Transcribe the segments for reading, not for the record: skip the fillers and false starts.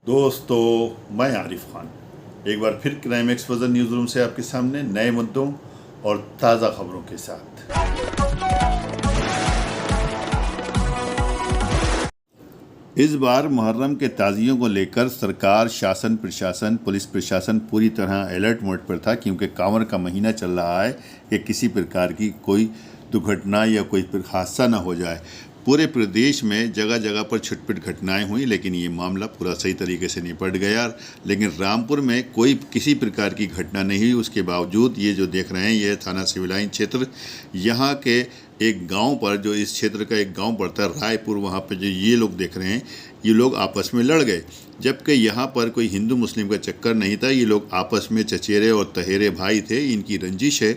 दोस्तों, मैं आरिफ खान एक बार फिर क्राइम एक्सपोजर न्यूज़ रूम से आपके सामने नए मुद्दों और ताज़ा खबरों के साथ। इस बार मुहर्रम के ताज़ियों को लेकर सरकार, शासन प्रशासन, पुलिस प्रशासन पूरी तरह अलर्ट मोड पर था, क्योंकि कांवड़ का महीना चल रहा है कि किसी प्रकार की कोई दुर्घटना या कोई हादसा ना हो जाए। पूरे प्रदेश में जगह जगह पर छिटपुट घटनाएं हुई, लेकिन ये मामला पूरा सही तरीके से निपट गया। लेकिन रामपुर में कोई किसी प्रकार की घटना नहीं हुई। उसके बावजूद ये जो देख रहे हैं, ये थाना सिविल लाइन क्षेत्र, यहाँ के एक गांव पर, जो इस क्षेत्र का एक गांव पड़ता है रायपुर, वहाँ पे जो ये लोग देख रहे हैं, ये लोग आपस में लड़ गए। जबकि यहाँ पर कोई हिंदू मुस्लिम का चक्कर नहीं था। ये लोग आपस में चचेरे और तहेरे भाई थे। इनकी रंजिश है,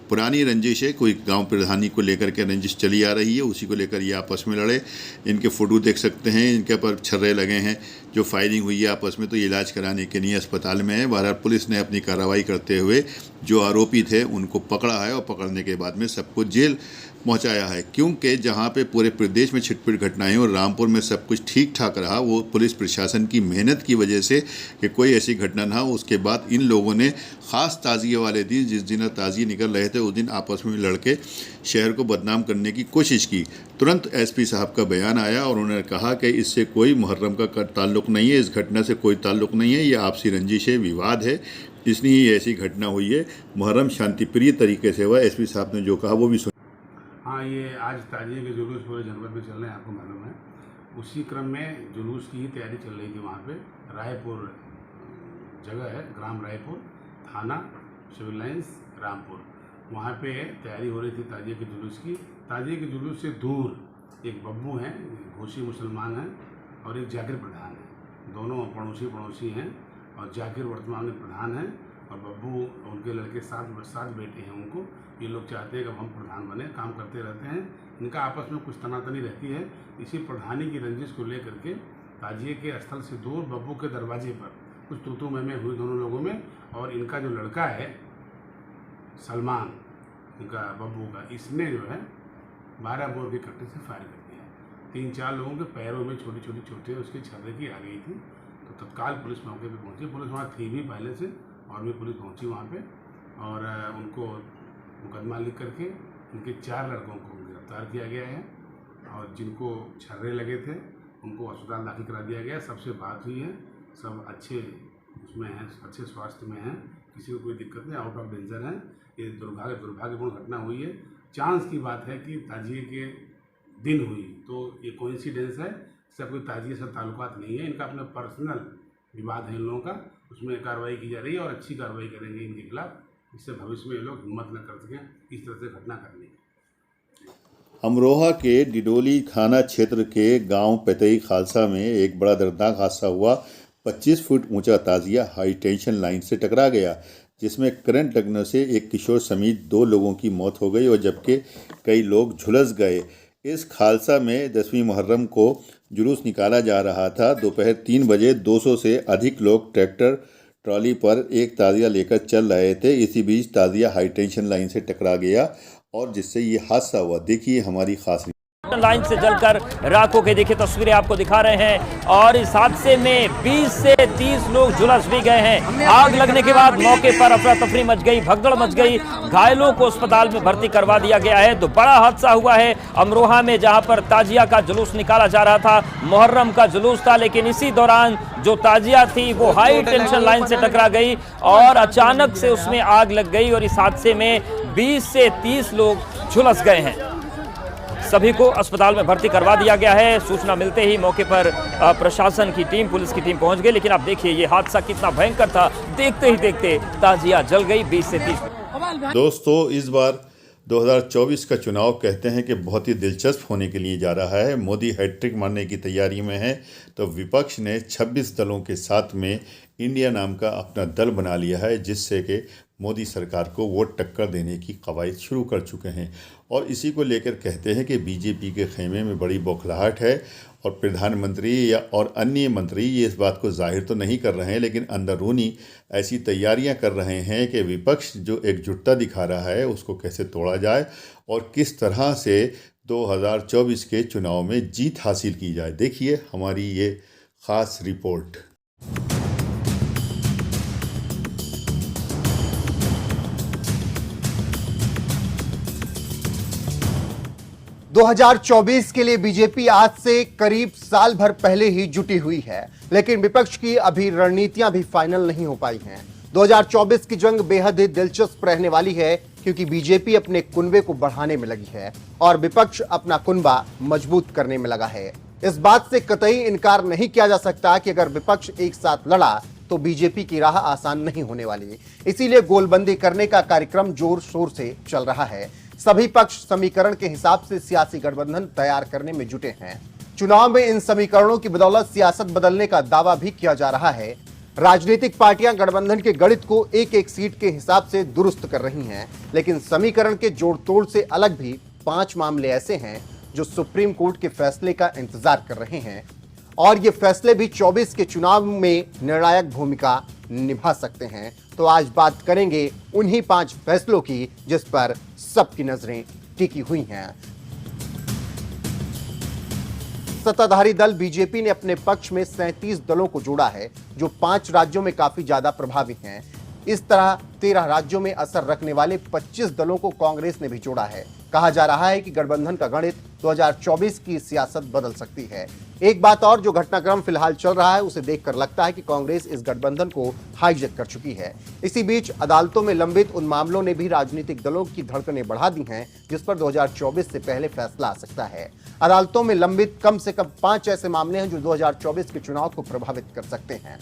पुरानी रंजिश है, कोई गांव प्रधानी को लेकर के रंजिश चली आ रही है, उसी को लेकर ये आपस में लड़े। इनके फ़ोटो देख सकते हैं, इनके पर छर्रे लगे हैं। जो फायरिंग हुई है आपस में, तो ये इलाज कराने के लिए अस्पताल में है। बहरहाल पुलिस ने अपनी कार्रवाई करते हुए जो आरोपी थे उनको पकड़ा है, और पकड़ने के बाद में सबको जेल पहुंचाया है। क्योंकि जहां पे पूरे प्रदेश में छिटपुट घटनाएं और रामपुर में सब कुछ ठीक ठाक रहा, वो पुलिस प्रशासन की मेहनत की वजह से कि कोई ऐसी घटना ना हो। उसके बाद इन लोगों ने ख़ास ताज़िए वाले दिन, जिस दिन ताज़िए निकल रहे थे, उस दिन आपस में लड़के शहर को बदनाम करने की कोशिश की। तुरंत एसपी साहब का बयान आया और उन्होंने कहा कि इससे कोई मुहर्रम का ताल्लुक़ नहीं है, इस घटना से कोई ताल्लुक़ नहीं है, ये आपसी रंजिश है, विवाद है, इसलिए ये ऐसी घटना हुई है। मुहर्रम शांतिप्रिय तरीके से हुआ। एसपी साहब ने जो कहा वो भी सुन। हाँ, ये आज ताजिए के जुलूस पूरे जनपद में चल रहे हैं, आपको मालूम है। उसी क्रम में जुलूस की ही तैयारी चल रही थी। वहाँ पे रायपुर जगह है, ग्राम रायपुर, थाना सिविल लाइन्स रामपुर, वहाँ पे तैयारी हो रही थी ताजिए के जुलूस की। ताजिए के जुलूस से दूर एक बब्बू हैं, घोषी मुसलमान हैं, और एक जाकिर प्रधान है। दोनों पड़ोसी हैं, और जाकिर वर्तमान में प्रधान है, और बब्बू उनके लड़के सात बेटे हैं उनको। ये लोग चाहते हैं कि हम प्रधान बने, काम करते रहते हैं। इनका आपस में कुछ तनातनी रहती है। इसी प्रधानी की रंजिश को लेकर के ताजिए के स्थल से दूर बब्बू के दरवाजे पर कुछ तू मैं हुई दोनों लोगों में। और इनका जो लड़का है सलमान, इनका बब्बू का, इसने जो है 12 बोर के कट्टे से फायर कर दिया। 3-4 लोगों के पैरों में छोटी छोटी चोटें उसके छर्रे की आ गई थी। तो तत्काल पुलिस मौके पर पहुंची। पुलिस वहाँ थी भी पहले से, और भी पुलिस पहुंची वहाँ पे, और उनको मुकदमा लिख करके उनके 4 लड़कों को गिरफ्तार किया गया है। और जिनको छर्रे लगे थे उनको अस्पताल दाखिल करा दिया गया। सबसे बात हुई है, सब अच्छे उसमें हैं, अच्छे स्वास्थ्य में हैं, किसी को कोई दिक्कत नहीं, आउट ऑफ डेंजर हैं। ये दुर्भाग्यपूर्ण घटना हुई है। चांस की बात है कि ताजिए के दिन हुई, तो ये कोइंसिडेंस है। इससे कोई ताजिए से ताल्लुकात नहीं है। इनका अपना पर्सनल विवाद है इन लोगों का, उसमें कार्रवाई की जा रही है, और अच्छी कार्रवाई करेंगे इनके खिलाफ, इससे भविष्य में ये लोग हिम्मत न कर सकें इस तरह से घटना करने की। अमरोहा के डिडोली थाना क्षेत्र के गांव पेतई खालसा में एक बड़ा दर्दनाक हादसा हुआ। 25 फुट ऊंचा ताजिया हाई टेंशन लाइन से टकरा गया, जिसमें करंट लगने से एक किशोर समेत 2 लोगों की मौत हो गई, और जबकि कई लोग झुलस गए। इस खालसा में 10वीं मुहर्रम को जुलूस निकाला जा रहा था। दोपहर 3 बजे 200 से अधिक लोग ट्रैक्टर ट्रॉली पर एक ताजिया लेकर चल रहे थे। इसी बीच ताजिया हाई टेंशन लाइन से टकरा गया, और जिससे ये हादसा हुआ। देखिए हमारी खास लाइन से जलकर राखों के देखिए तस्वीरें आपको दिखा रहे हैं। और इस हादसे में 20 से 30 लोग झुलस भी गए हैं। आग लगने के बाद मौके पर अफरा तफरी मच गई, भगदड़ मच गई, घायलों को अस्पताल में भर्ती करवा दिया गया है। तो बड़ा हादसा हुआ है अमरोहा में, जहां पर ताजिया का जुलूस निकाला जा रहा था, मुहर्रम का जुलूस था, लेकिन इसी दौरान जो ताजिया थी वो हाई टेंशन लाइन से टकरा गई और अचानक से उसमें आग लग गई, और इस हादसे में 20 से 30 लोग झुलस गए हैं। सभी को अस्पताल में भर्ती करवा दिया गया है। सूचना मिलते ही मौके पर प्रशासन की टीम, पुलिस की टीम पहुंच गई। लेकिन आप देखिए ये हादसा कितना भयंकर था, देखते ही देखते ताजिया जल गई। 20 से 30। दोस्तों, इस बार 2024 का चुनाव कहते हैं कि बहुत ही दिलचस्प होने के लिए जा रहा है। मोदी हैट्रिक मारने की तैयारी में है, तो विपक्ष ने 26 दलों के साथ में इंडिया नाम का अपना दल बना लिया है, जिससे कि मोदी सरकार को वोट टक्कर देने की कवायद शुरू कर चुके हैं। और इसी को लेकर कहते हैं कि बीजेपी के खेमे में बड़ी बौखलाहट है, और प्रधानमंत्री या और अन्य मंत्री ये इस बात को जाहिर तो नहीं कर रहे हैं, लेकिन अंदरूनी ऐसी तैयारियां कर रहे हैं कि विपक्ष जो एकजुटता दिखा रहा है उसको कैसे तोड़ा जाए, और किस तरह से 2024 के चुनाव में जीत हासिल की जाए। देखिए हमारी ये ख़ास रिपोर्ट। 2024 के लिए बीजेपी आज से करीब साल भर पहले ही जुटी हुई है, लेकिन विपक्ष की अभी रणनीतियां भी फाइनल नहीं हो पाई हैं। 2024 की जंग बेहद ही दिलचस्प रहने वाली है, क्योंकि बीजेपी अपने कुनबे को बढ़ाने में लगी है और विपक्ष अपना कुनबा मजबूत करने में लगा है। इस बात से कतई इनकार नहीं किया जा सकता कि अगर विपक्ष एक साथ लड़ा तो बीजेपी की राह आसान नहीं होने वाली। इसीलिए गोलबंदी करने का कार्यक्रम जोर शोर से चल रहा है। सभी पक्ष समीकरण के हिसाब से सियासी गठबंधन तैयार करने में जुटे हैं। चुनाव में इन समीकरणों की बदौलत सियासत बदलने का दावा भी किया जा रहा है। राजनीतिक पार्टियां गठबंधन के गणित को एक एक सीट के हिसाब से दुरुस्त कर रही हैं, लेकिन समीकरण के जोड़ तोड़ से अलग भी 5 मामले ऐसे हैं जो सुप्रीम कोर्ट के फैसले का इंतजार कर रहे हैं और ये फैसले भी 24 के चुनाव में निर्णायक भूमिका निभा सकते हैं। तो आज बात करेंगे उन्हीं 5 फैसलों की जिस पर सबकी नजरें टिकी हुई हैं। सत्ताधारी दल बीजेपी ने अपने पक्ष में 37 दलों को जोड़ा है, जो 5 राज्यों में काफी ज्यादा प्रभावी हैं। इस तरह 13 राज्यों में असर रखने वाले 25 दलों को कांग्रेस ने भी जोड़ा है। कहा जा रहा है कि गठबंधन का गणित 2024 की सियासत बदल सकती है। एक बात और, जो घटनाक्रम फिलहाल चल रहा है उसे देखकर लगता है कि कांग्रेस इस गठबंधन को हाईजैक कर चुकी है। इसी बीच अदालतों में लंबित उन मामलों ने भी राजनीतिक दलों की धड़कनें बढ़ा दी हैं, जिस पर 2024 से पहले फैसला आ सकता है। अदालतों में लंबित कम से कम 5 ऐसे मामले हैं जो 2024 के चुनाव को प्रभावित कर सकते हैं।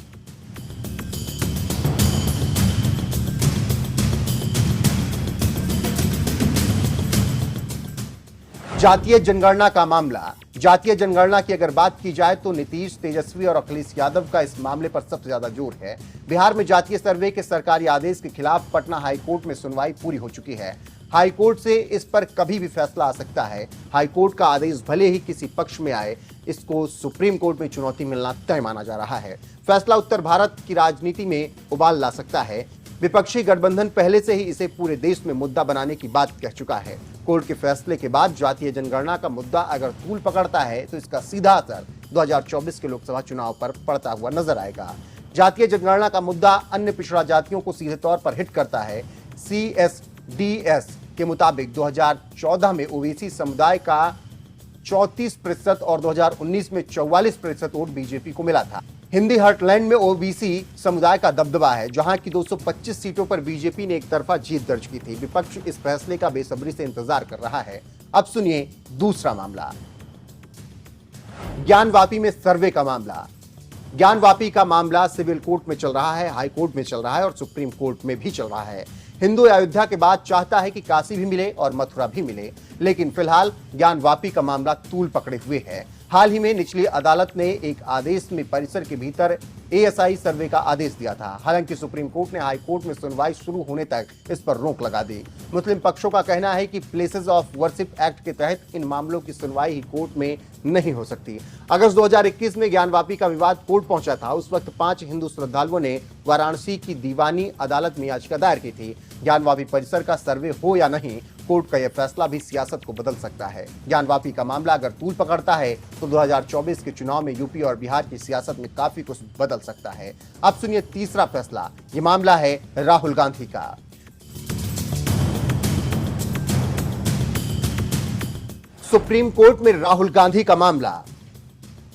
जातीय जनगणना का मामला। जातीय जनगणना की अगर बात की जाए तो नीतीश, तेजस्वी और अखिलेश यादव का इस मामले पर सबसे ज्यादा जोर है। बिहार में जातीय सर्वे के सरकारी आदेश के खिलाफ पटना हाईकोर्ट में सुनवाई पूरी हो चुकी है। हाईकोर्ट से इस पर कभी भी फैसला आ सकता है। हाईकोर्ट का आदेश भले ही किसी पक्ष में आए, इसको सुप्रीम कोर्ट में चुनौती मिलना तय माना जा रहा है। फैसला उत्तर भारत की राजनीति में उबाल ला सकता है। विपक्षी गठबंधन पहले से ही इसे पूरे देश में मुद्दा बनाने की बात कह चुका है। कोर्ट के फैसले के बाद जातीय जनगणना का मुद्दा अगर तूल पकड़ता है तो इसका सीधा असर 2024 के लोकसभा चुनाव पर पड़ता हुआ नजर आएगा। जातीय जनगणना का मुद्दा अन्य पिछड़ा जातियों को सीधे तौर पर हिट करता है। CSDS के मुताबिक 2014 में ओबीसी समुदाय का 34% और 2019 में 44% वोट बीजेपी को मिला था। हिंदी हार्टलैंड में ओबीसी समुदाय का दबदबा है, जहां की 225 सीटों पर बीजेपी ने एक तरफा जीत दर्ज की थी। विपक्ष इस फैसले का बेसब्री से इंतजार कर रहा है। अब सुनिए दूसरा मामला, ज्ञानवापी में सर्वे का मामला। ज्ञानवापी का मामला सिविल कोर्ट में चल रहा है, हाई कोर्ट में चल रहा है और सुप्रीम कोर्ट में भी चल रहा है। हिंदू अयोध्या के बाद चाहता है कि काशी भी मिले और मथुरा भी मिले, लेकिन फिलहाल ज्ञानवापी का मामला तूल पकड़े हुए है। हाल ही में निचली अदालत ने एक आदेश में परिसर के भीतर ASI सर्वे का आदेश दिया था। हालांकि सुप्रीम कोर्ट ने हाई कोर्ट में सुनवाई शुरू होने तक इस पर रोक लगा दी। मुस्लिम पक्षों का कहना है कि प्लेसेस ऑफ वर्शिप एक्ट के तहत इन मामलों की सुनवाई ही कोर्ट में नहीं हो सकती। अगस्त 2021 में ज्ञानवापी का विवाद कोर्ट पहुंचा था। उस वक्त 5 हिंदू श्रद्धालुओं ने वाराणसी की दीवानी अदालत में याचिका दायर की थी। ज्ञानवापी परिसर का सर्वे हो या नहीं, कोर्ट का यह फैसला भी सियासत को बदल सकता है। ज्ञानवापी का मामला अगर तूल पकड़ता है तो 2024 के चुनाव में यूपी और बिहार की सियासत में काफी कुछ बदल सकता है। अब सुनिए तीसरा फैसला। यह मामला है राहुल गांधी का। सुप्रीम कोर्ट में राहुल गांधी का मामला।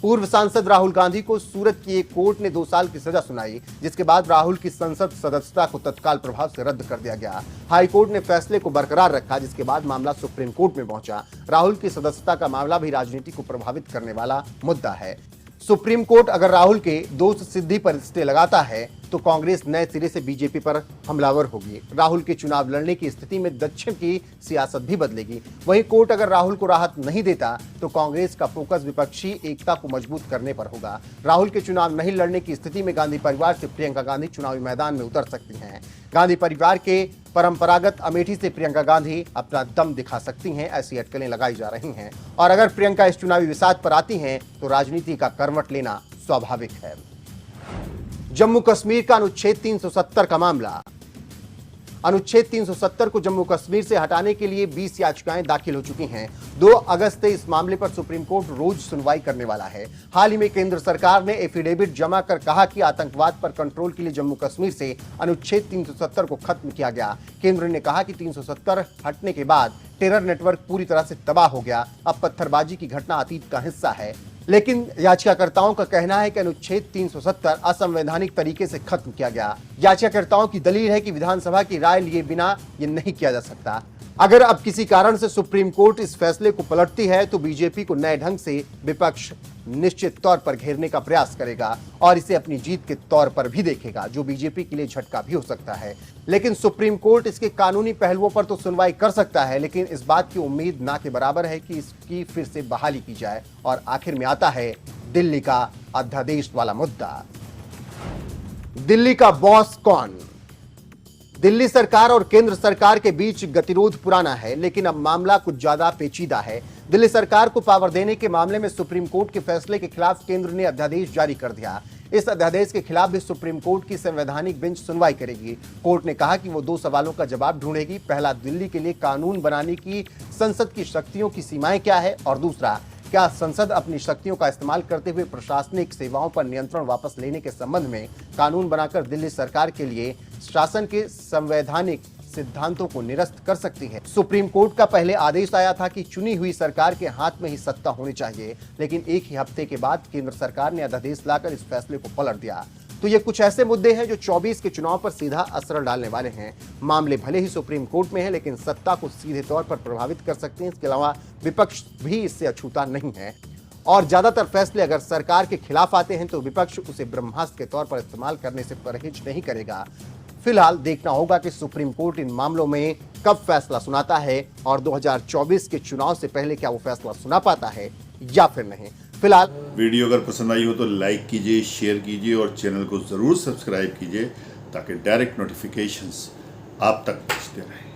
पूर्व सांसद राहुल गांधी को सूरत की एक कोर्ट ने 2 साल की सजा सुनाई, जिसके बाद राहुल की संसद सदस्यता को तत्काल प्रभाव से रद्द कर दिया गया। हाई कोर्ट ने फैसले को बरकरार रखा, जिसके बाद मामला सुप्रीम कोर्ट में पहुंचा। राहुल की सदस्यता का मामला भी राजनीति को प्रभावित करने वाला मुद्दा है। सुप्रीम कोर्ट अगर राहुल के दोष सिद्धि पर स्टे लगाता है तो कांग्रेस नए सिरे से बीजेपी पर हमलावर होगी। राहुल के चुनाव लड़ने की स्थिति में दक्षिण की सियासत भी बदलेगी। वहीं कोर्ट अगर राहुल को राहत नहीं देता तो कांग्रेस का फोकस विपक्षी एकता को मजबूत करने पर होगा। राहुल के चुनाव नहीं लड़ने की स्थिति में गांधी परिवार से प्रियंका गांधी चुनावी मैदान में उतर सकती हैं। गांधी परिवार के परंपरागत अमेठी से प्रियंका गांधी अपना दम दिखा सकती हैं, ऐसी अटकलें लगाई जा रही हैं। और अगर प्रियंका इस चुनावी विसात पर आती हैं तो राजनीति का करवट लेना स्वाभाविक है। जम्मू कश्मीर का अनुच्छेद 370 का मामला। अनुच्छेद 370 को जम्मू कश्मीर से हटाने के लिए 20 याचिकाएं दाखिल हो चुकी हैं। 2 अगस्त से इस मामले पर सुप्रीम कोर्ट रोज सुनवाई करने वाला है। हाल ही में केंद्र सरकार ने एफिडेविट जमा कर कहा कि आतंकवाद पर कंट्रोल के लिए जम्मू कश्मीर से अनुच्छेद 370 को खत्म किया गया। केंद्र ने कहा कि 370 हटने के बाद टेरर नेटवर्क पूरी तरह से तबाह हो गया। अब पत्थरबाजी की घटना अतीत का हिस्सा है। लेकिन याचिकाकर्ताओं का कहना है कि अनुच्छेद 370 असंवैधानिक तरीके से खत्म किया गया। याचिकाकर्ताओं की दलील है कि विधानसभा की राय लिए बिना यह नहीं किया जा सकता। अगर अब किसी कारण से सुप्रीम कोर्ट इस फैसले को पलटती है तो बीजेपी को नए ढंग से विपक्ष निश्चित तौर पर घेरने का प्रयास करेगा और इसे अपनी जीत के तौर पर भी देखेगा, जो बीजेपी के लिए झटका भी हो सकता है। लेकिन सुप्रीम कोर्ट इसके कानूनी पहलुओं पर तो सुनवाई कर सकता है, लेकिन इस बात की उम्मीद ना के बराबर है कि इसकी फिर से बहाली की जाए। और आखिर में आता है दिल्ली का अध्यादेश वाला मुद्दा। दिल्ली का बॉस कौन? दिल्ली सरकार और केंद्र सरकार के बीच गतिरोध पुराना है, लेकिन अब मामला कुछ ज्यादा पेचीदा है। दिल्ली सरकार को पावर देने के मामले में सुप्रीम कोर्ट के फैसले के खिलाफ केंद्र ने अध्यादेश जारी कर दिया। इस अध्यादेश के खिलाफ भी सुप्रीम कोर्ट की संवैधानिक बेंच सुनवाई करेगी। कोर्ट ने कहा कि वो 2 सवालों का जवाब ढूंढेगी। पहला, दिल्ली के लिए कानून बनाने की संसद की शक्तियों की सीमाएं क्या है, और दूसरा, क्या संसद अपनी शक्तियों का इस्तेमाल करते हुए प्रशासनिक सेवाओं पर नियंत्रण वापस लेने के संबंध में कानून बनाकर दिल्ली सरकार के लिए शासन के संवैधानिक सिद्धांतों को निरस्त कर सकती है। सुप्रीम कोर्ट का पहले आदेश आया था कि चुनी हुई सरकार के हाथ में ही सत्ता होनी चाहिए, लेकिन एक ही हफ्ते के बाद केंद्र सरकार ने अध्यादेश लाकर इस फैसले को पलट दिया। तो ये कुछ ऐसे मुद्दे हैं जो 24 के चुनाव पर सीधा असर डालने वाले हैं। मामले भले ही सुप्रीम कोर्ट में है, लेकिन सत्ता को सीधे तौर पर प्रभावित कर सकते हैं। इसके अलावा विपक्ष भी इससे अछूता नहीं है, और ज्यादातर फैसले अगर सरकार के खिलाफ आते हैं तो विपक्ष उसे ब्रह्मास्त्र के तौर पर इस्तेमाल करने से परहेज नहीं करेगा। फिलहाल देखना होगा कि सुप्रीम कोर्ट इन मामलों में कब फैसला सुनाता है, और 2024 के चुनाव से पहले क्या वो फैसला सुना पाता है या फिर नहीं। फिलहाल वीडियो अगर पसंद आई हो तो लाइक कीजिए, शेयर कीजिए और चैनल को ज़रूर सब्सक्राइब कीजिए ताकि डायरेक्ट नोटिफिकेशंस आप तक पहुंचते रहें।